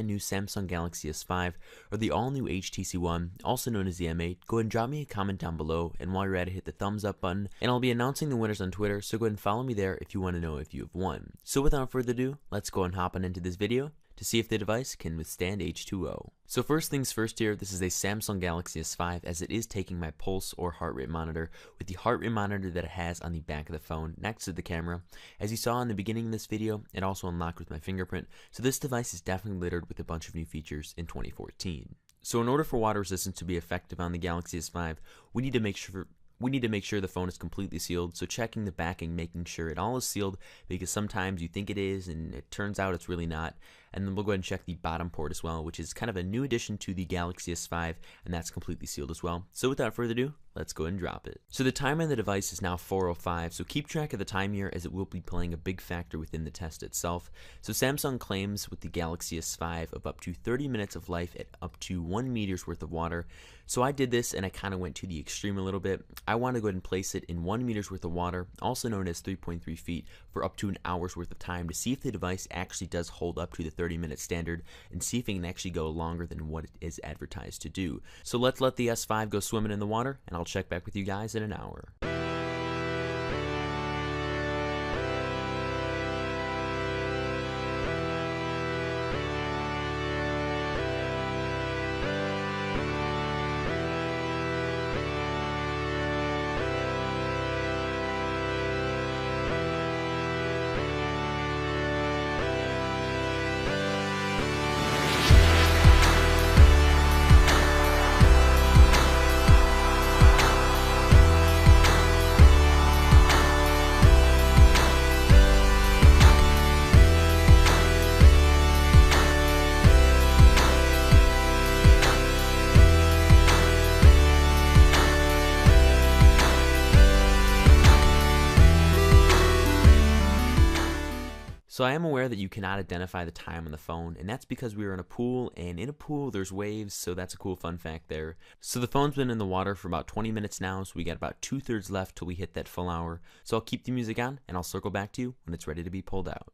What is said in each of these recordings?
new Samsung Galaxy S5 or the all-new HTC One, also known as the M8, go ahead and drop me a comment down below, and while you're at it, hit the thumbs up button, and I'll be announcing the winners on Twitter, so go ahead and follow me there if you want to know if you have won. So without further ado, let's go and hop on into this video to see if the device can withstand H2O. So first things first here, this is a Samsung Galaxy S5 as it is taking my pulse or heart rate monitor with the heart rate monitor that it has on the back of the phone next to the camera. As you saw in the beginning of this video, it also unlocked with my fingerprint, so this device is definitely littered with a bunch of new features in 2014. So in order for water resistance to be effective on the Galaxy S5, we need to make sure the phone is completely sealed, so checking the backing, making sure it all is sealed, because sometimes you think it is and it turns out it's really not. And then we'll go ahead and check the bottom port as well, which is kind of a new addition to the Galaxy S5, and that's completely sealed as well. So without further ado, let's go ahead and drop it. So the timer on the device is now 4:05, so keep track of the time here as it will be playing a big factor within the test itself. So Samsung claims with the Galaxy S5 of up to 30 minutes of life at up to 1 meter's worth of water. So I did this and I kind of went to the extreme a little bit. I want to go ahead and place it in 1 meter's worth of water, also known as 3.3 feet, for up to an hour's worth of time to see if the device actually does hold up to the 30-minute standard and see if it can actually go longer than what it is advertised to do. So let's let the S5 go swimming in the water, and I'll check back with you guys in an hour. So I am aware that you cannot identify the time on the phone, and that's because we were in a pool, and in a pool there's waves, so that's a cool fun fact there. So the phone's been in the water for about 20 minutes now, so we got about 2/3 left till we hit that full hour. So I'll keep the music on, and I'll circle back to you when it's ready to be pulled out.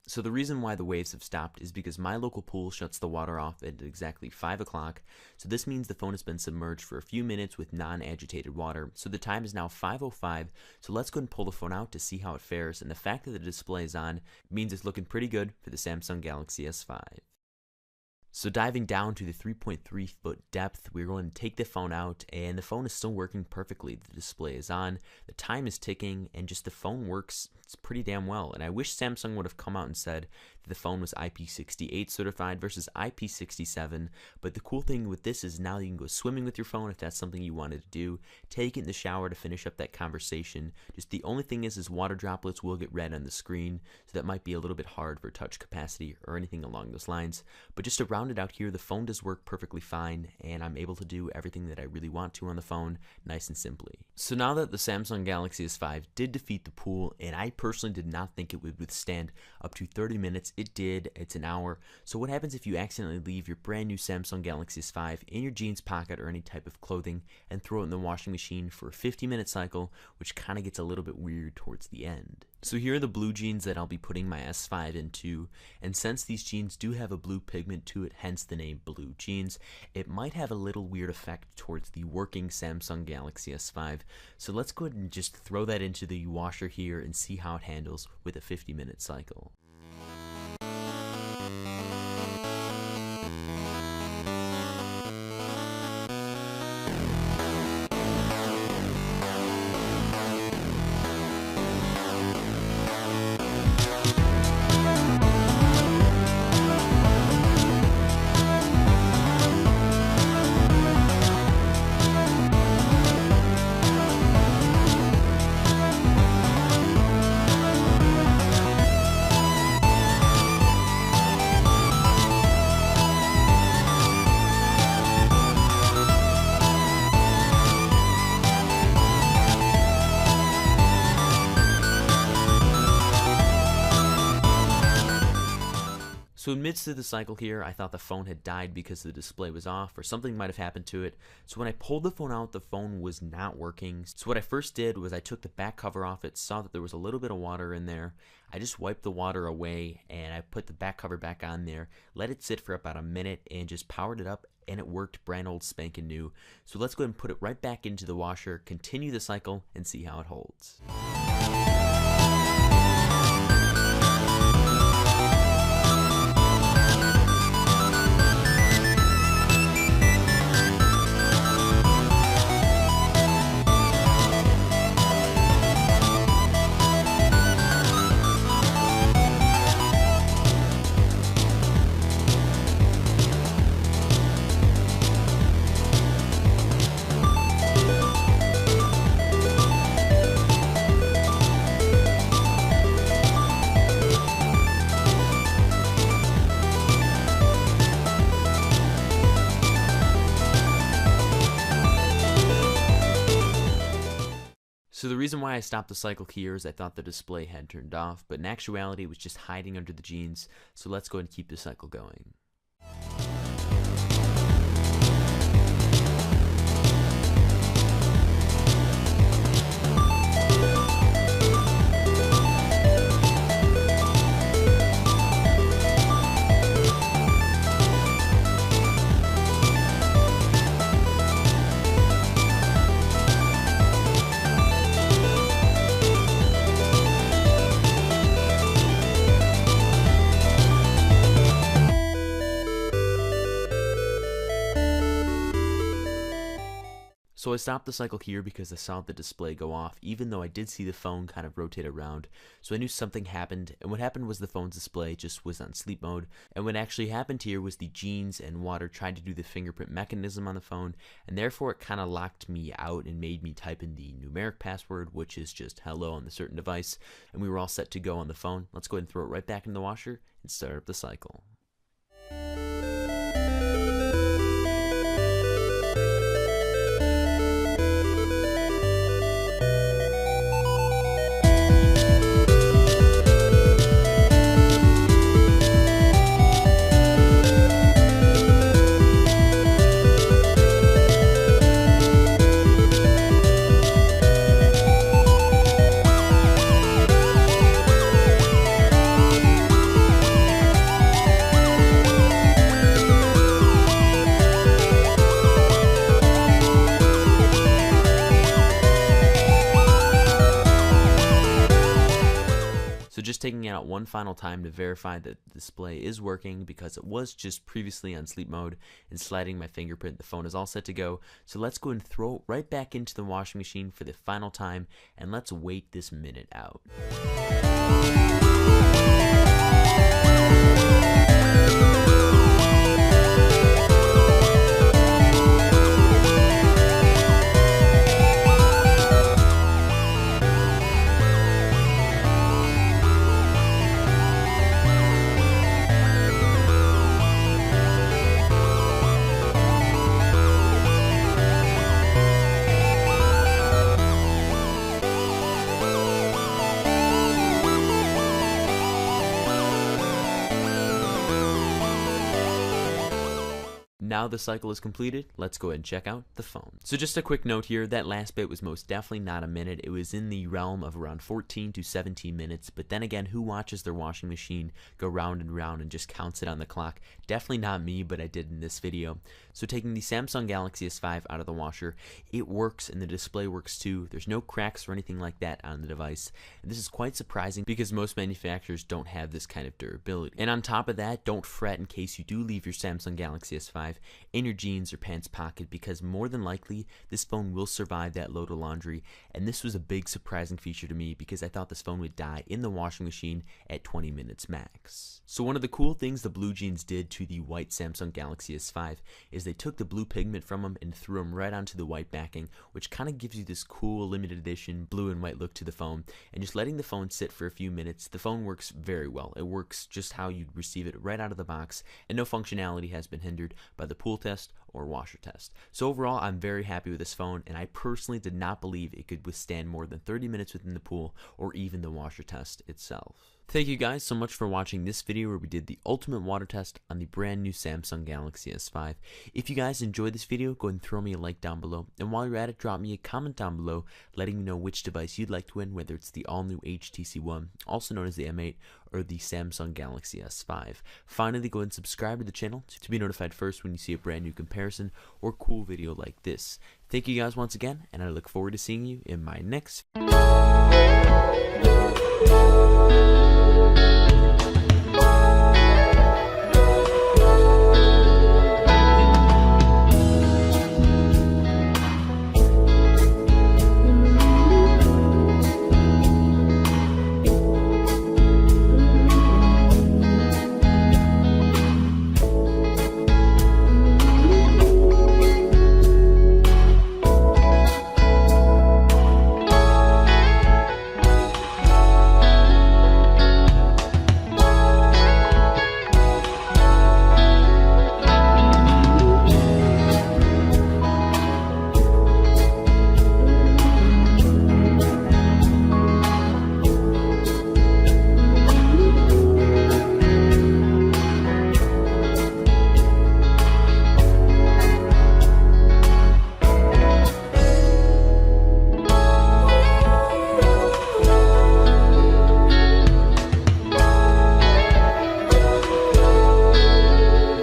So the reason why the waves have stopped is because my local pool shuts the water off at exactly 5 o'clock, so this means the phone has been submerged for a few minutes with non-agitated water. So the time is now 5:05, so let's go and pull the phone out to see how it fares, and the fact that the display is on means it's looking pretty good for the Samsung Galaxy S5. So diving down to the 3.3 foot depth, we're going to take the phone out, and the phone is still working perfectly. The display is on, the time is ticking, and just the phone works pretty damn well. And I wish Samsung would have come out and said that the phone was IP68 certified versus IP67. But the cool thing with this is now you can go swimming with your phone if that's something you wanted to do. Take it in the shower to finish up that conversation. Just the only thing is water droplets will get red on the screen, so that might be a little bit hard for touch capacity or anything along those lines. But just to round it out here, the phone does work perfectly fine, and I'm able to do everything that I really want to on the phone, nice and simply. So now that the Samsung Galaxy S5 did defeat the pool, and I personally did not think it would withstand up to 30 minutes, it did. It's an hour. So what happens if you accidentally leave your brand new Samsung Galaxy S5 in your jeans pocket or any type of clothing and throw it in the washing machine for a 50-minute cycle, which kind of gets a little bit weird towards the end. So here are the blue jeans that I'll be putting my S5 into, and since these jeans do have a blue pigment to it, hence the name blue jeans, it might have a little weird effect towards the working Samsung Galaxy S5. So let's go ahead and just throw that into the washer here and see how it handles with a 50-minute cycle. So in midst of the cycle here, I thought the phone had died because the display was off or something might have happened to it. So when I pulled the phone out, the phone was not working. So what I first did was I took the back cover off it, saw that there was a little bit of water in there. I just wiped the water away and I put the back cover back on there, let it sit for about a minute and just powered it up, and it worked brand old spanking new. So let's go ahead and put it right back into the washer, continue the cycle, and see how it holds. So the reason why I stopped the cycle here is I thought the display had turned off, but in actuality it was just hiding under the jeans. So let's go ahead and keep the cycle going. So I stopped the cycle here because I saw the display go off, even though I did see the phone kind of rotate around. So I knew something happened, and what happened was the phone's display just was on sleep mode. And what actually happened here was the jeans and water tried to do the fingerprint mechanism on the phone, and therefore it kind of locked me out and made me type in the numeric password, which is just hello on the certain device, and we were all set to go on the phone. Let's go ahead and throw it right back in the washer and start up the cycle. taking it out one final time to verify that the display is working because it was just previously on sleep mode, and sliding my fingerprint, the phone is all set to go. So let's go and throw it right back into the washing machine for the final time, and let's wait this minute out. Now the cycle is completed, let's go ahead and check out the phone. So just a quick note here, that last bit was most definitely not a minute. It was in the realm of around 14 to 17 minutes, but then again, who watches their washing machine go round and round and just counts it on the clock? Definitely not me, but I did in this video. So taking the Samsung Galaxy S5 out of the washer, it works and the display works too. There's no cracks or anything like that on the device. And this is quite surprising because most manufacturers don't have this kind of durability. And on top of that, don't fret in case you do leave your Samsung Galaxy S5 in your jeans or pants pocket, because more than likely this phone will survive that load of laundry. And this was a big surprising feature to me because I thought this phone would die in the washing machine at 20 minutes max. So one of the cool things the blue jeans did to the white Samsung Galaxy S5 is they took the blue pigment from them and threw them right onto the white backing, which kind of gives you this cool limited edition blue and white look to the phone. And just letting the phone sit for a few minutes, the phone works very well. It works just how you'd receive it right out of the box, and no functionality has been hindered by the pool test or washer test. So overall, I'm very happy with this phone, and I personally did not believe it could withstand more than 30 minutes within the pool or even the washer test itself. Thank you guys so much for watching this video where we did the ultimate water test on the brand new Samsung Galaxy S5. If you guys enjoyed this video, go ahead and throw me a like down below, and while you're at it, drop me a comment down below letting me know which device you'd like to win, whether it's the all new HTC One, also known as the M8, or the Samsung Galaxy S5. Finally, go ahead and subscribe to the channel to be notified first when you see a brand new comparison or cool video like this. Thank you guys once again, and I look forward to seeing you in my next video.